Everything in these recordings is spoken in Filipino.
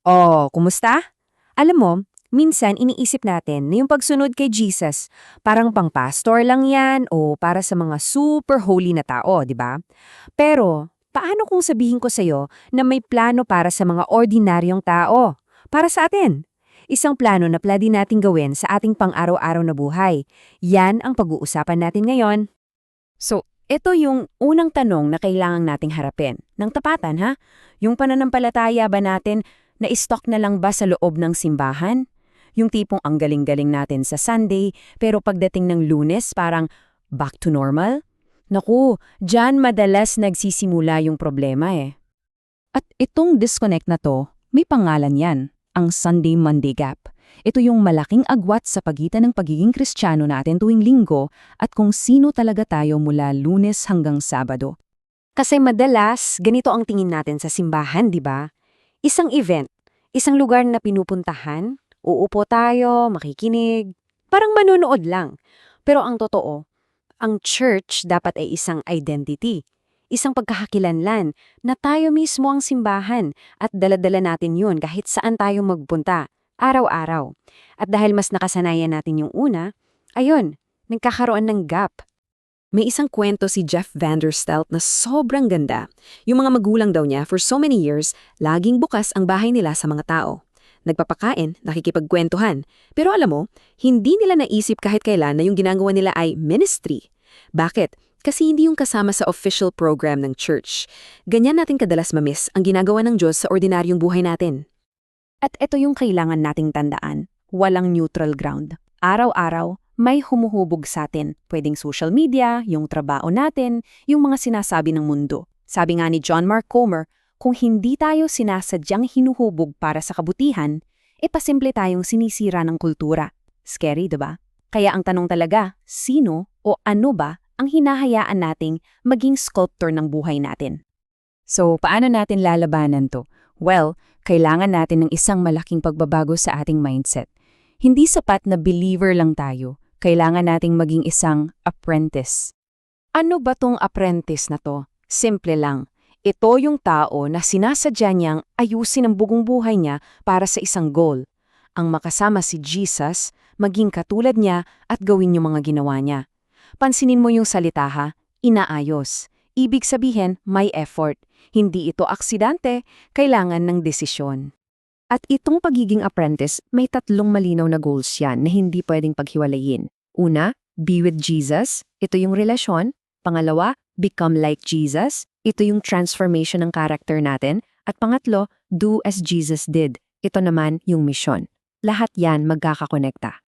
Oh, kumusta? Alam mo, minsan iniisip natin na yung pagsunod kay Jesus, parang pang-pastor lang yan o para sa mga super holy na tao, di ba? Pero, paano kung sabihin ko sa'yo na may plano para sa mga ordinaryong tao? Para sa atin. Isang plano na pwede natin gawin sa ating pang-araw-araw na buhay. Yan ang pag-uusapan natin ngayon. So, ito yung unang tanong na kailangang nating harapin. Nang tapatan, ha? Yung pananampalataya ba natin na-stock na lang ba sa loob ng simbahan? Yung tipong ang galing-galing natin sa Sunday, pero pagdating ng Lunes parang back to normal? Naku, dyan madalas nagsisimula yung problema eh. At itong disconnect na to, may pangalan yan, ang Sunday-Monday Gap. Ito yung malaking agwat sa pagitan ng pagiging Kristiyano natin tuwing linggo at kung sino talaga tayo mula Lunes hanggang Sabado. Kasi madalas, ganito ang tingin natin sa simbahan, di ba? Isang event, isang lugar na pinupuntahan, uupo tayo, makikinig, parang manunood lang. Pero ang totoo, ang church dapat ay isang identity, isang pagkakakilanlan na tayo mismo ang simbahan at daladala natin yun kahit saan tayo magpunta, araw-araw. At dahil mas nakasanayan natin yung una, ayun, nagkakaroon ng gap. May isang kwento si Jeff Vanderstelt na sobrang ganda. Yung mga magulang daw niya, for so many years, laging bukas ang bahay nila sa mga tao. Nagpapakain, nakikipagkwentuhan. Pero alam mo, hindi nila naisip kahit kailan na yung ginagawa nila ay ministry. Bakit? Kasi hindi yung kasama sa official program ng church. Ganyan natin kadalas mamiss ang ginagawa ng Diyos sa ordinaryong buhay natin. At ito yung kailangan nating tandaan. Walang neutral ground. Araw-araw, may humuhubog sa atin. Pwedeng social media, yung trabaho natin, yung mga sinasabi ng mundo. Sabi nga ni John Mark Comer, kung hindi tayo sinasadyang hinuhubog para sa kabutihan, pasimple tayong sinisira ng kultura. Scary, diba? Kaya ang tanong talaga, sino o ano ba ang hinahayaan nating maging sculptor ng buhay natin? So, paano natin lalabanan to? Well, kailangan natin ng isang malaking pagbabago sa ating mindset. Hindi sapat na believer lang tayo. Kailangan nating maging isang apprentice. Ano ba tong apprentice na to? Simple lang. Ito yung tao na sinasadya niyang ayusin ang bugong buhay niya para sa isang goal. Ang makasama si Jesus, maging katulad niya at gawin yung mga ginawa niya. Pansinin mo yung salita ha, inaayos. Ibig sabihin, may effort. Hindi ito aksidente, kailangan ng desisyon. At itong pagiging apprentice, may tatlong malinaw na goals yan na hindi pwedeng paghiwalayin. Una, be with Jesus. Ito yung relasyon. Pangalawa, become like Jesus. Ito yung transformation ng character natin. At pangatlo, do as Jesus did. Ito naman yung mission. Lahat yan magkakakonekta.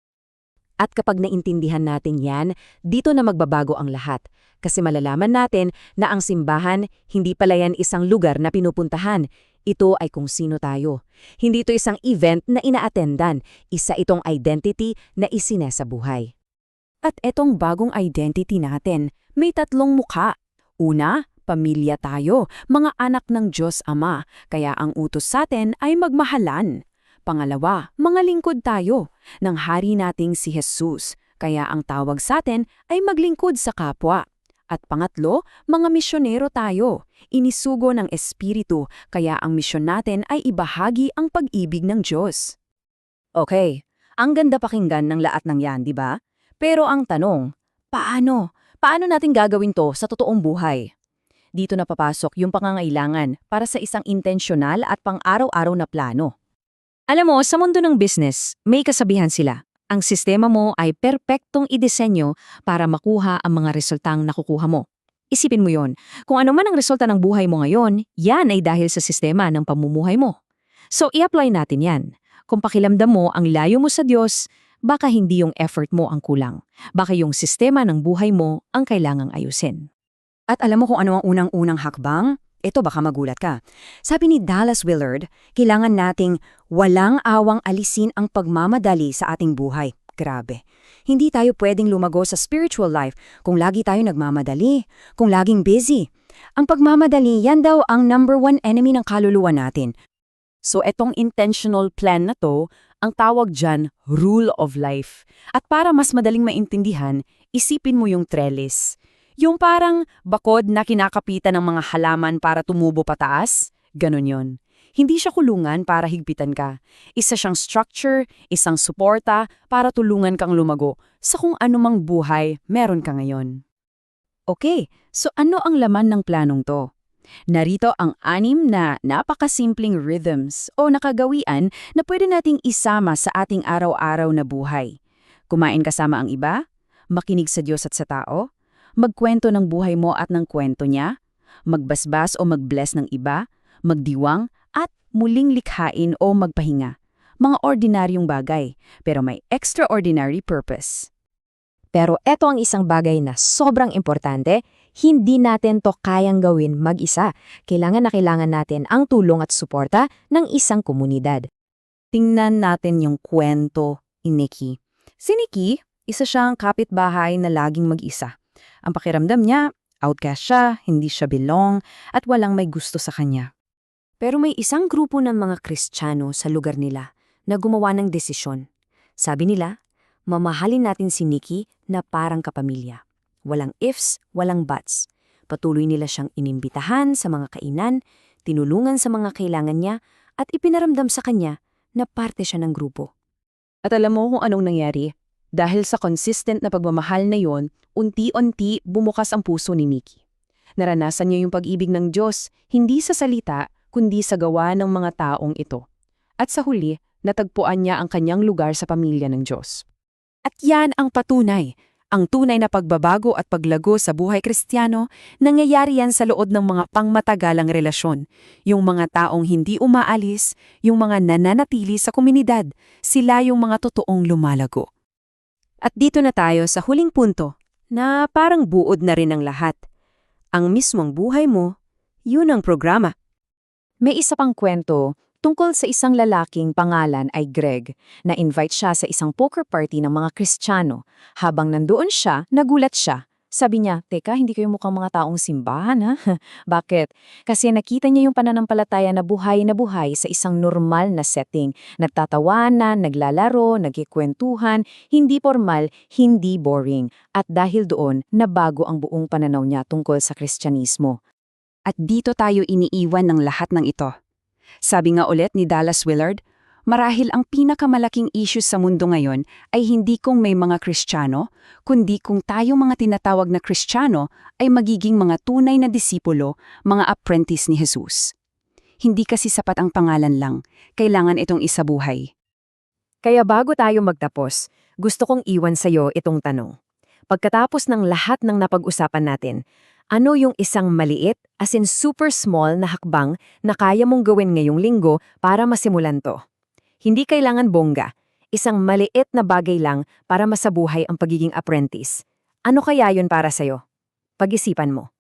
At kapag naintindihan natin yan, dito na magbabago ang lahat. Kasi malalaman natin na ang simbahan, hindi pala yan isang lugar na pinupuntahan. Ito ay kung sino tayo. Hindi ito isang event na ina-attendan. Isa itong identity na isinesa buhay. At etong bagong identity natin, may tatlong mukha. Una, pamilya tayo, mga anak ng Diyos Ama, kaya ang utos sa atin ay magmahalan. Pangalawa, mga lingkod tayo, ng hari nating si Jesus, kaya ang tawag sa atin ay maglingkod sa kapwa. At pangatlo, mga misyonero tayo, inisugo ng Espiritu, kaya ang misyon natin ay ibahagi ang pag-ibig ng Diyos. Okay, ang ganda pakinggan ng lahat ng yan, di ba? Pero ang tanong, paano? Paano natin gagawin to sa totoong buhay? Dito na papasok yung pangangailangan para sa isang intensyonal at pang-araw-araw na plano. Alam mo, sa mundo ng business, may kasabihan sila. Ang sistema mo ay perpektong idisenyo para makuha ang mga resultang nakukuha mo. Isipin mo yon. Kung ano man ang resulta ng buhay mo ngayon, yan ay dahil sa sistema ng pamumuhay mo. So, i-apply natin yan. Kung pakiramdam mo ang layo mo sa Diyos, baka hindi yung effort mo ang kulang. Baka yung sistema ng buhay mo ang kailangang ayusin. At alam mo kung ano ang unang-unang hakbang? Ito baka magulat ka. Sabi ni Dallas Willard, kailangan nating walang awang alisin ang pagmamadali sa ating buhay. Grabe. Hindi tayo pwedeng lumago sa spiritual life kung lagi tayo nagmamadali, kung laging busy. Ang pagmamadali, yan daw ang number one enemy ng kaluluwa natin. So etong intentional plan na to, ang tawag dyan, rule of life. At para mas madaling maintindihan, isipin mo yung trellis. Yung parang bakod na kinakapitan ng mga halaman para tumubo pataas, ganun yon. Hindi siya kulungan para higpitan ka. Isa siyang structure, isang suporta para tulungan kang lumago sa kung anumang buhay meron ka ngayon. Okay, so ano ang laman ng planong to? Narito ang 6 na napakasimpleng rhythms o nakagawian na pwede nating isama sa ating araw-araw na buhay. Kumain kasama ang iba, makinig sa Diyos at sa tao, magkwento ng buhay mo at ng kwento niya, magbasbas o magbless ng iba, magdiwang, at muling likhain o magpahinga. Mga ordinaryong bagay, pero may extraordinary purpose. Pero eto ang isang bagay na sobrang importante, hindi natin to kayang gawin mag-isa. Kailangan na kailangan natin ang tulong at suporta ng isang komunidad. Tingnan natin yung kwento ni Nikki. Si Nikki, isa siyang kapitbahay na laging mag-isa. Ang pakiramdam niya, outcast siya, hindi siya belong, at walang may gusto sa kanya. Pero may isang grupo ng mga Kristiyano sa lugar nila na gumawa ng desisyon. Sabi nila, mamahalin natin si Nikki na parang kapamilya. Walang ifs, walang buts. Patuloy nila siyang inimbitahan sa mga kainan, tinulungan sa mga kailangan niya, at ipinaramdam sa kanya na parte siya ng grupo. At alam mo kung anong nangyari? Dahil sa consistent na pagmamahal na yon, unti-unti bumukas ang puso ni Nikki. Naranasan niya yung pag-ibig ng Diyos, hindi sa salita, kundi sa gawa ng mga taong ito. At sa huli, natagpuan niya ang kanyang lugar sa pamilya ng Diyos. At yan ang patunay. Ang tunay na pagbabago at paglago sa buhay Kristiyano, nangyayari yan sa loob ng mga pangmatagalang relasyon. Yung mga taong hindi umaalis, yung mga nananatili sa komunidad, sila yung mga totoong lumalago. At dito na tayo sa huling punto, na parang buod na rin ang lahat. Ang mismong buhay mo, yun ang programa. May isa pang kwento tungkol sa isang lalaking pangalan ay Greg na invite siya sa isang poker party ng mga Kristiyano. Habang nandoon siya, nagulat siya. Sabi niya, teka, hindi kayo mukhang mga taong simbahan ha? Bakit? Kasi nakita niya yung pananampalataya na buhay sa isang normal na setting. Nagtatawanan, naglalaro, nagkikwentuhan, hindi formal, hindi boring. At dahil doon, nabago ang buong pananaw niya tungkol sa Kristyanismo. At dito tayo iniiwan ng lahat ng ito. Sabi nga ulit ni Dallas Willard, marahil ang pinakamalaking issue sa mundo ngayon ay hindi kung may mga Kristiyano, kundi kung tayong mga tinatawag na Kristiyano ay magiging mga tunay na disipulo, mga apprentice ni Jesus. Hindi kasi sapat ang pangalan lang, kailangan itong isabuhay. Kaya bago tayo magtapos, gusto kong iwan sa'yo itong tanong. Pagkatapos ng lahat ng napag-usapan natin, ano yung isang maliit, as in super small na hakbang na kaya mong gawin ngayong linggo para masimulan to? Hindi kailangan bongga. Isang maliit na bagay lang para masabuhay ang pagiging apprentice. Ano kaya yun para sa'yo? Pag-isipan mo.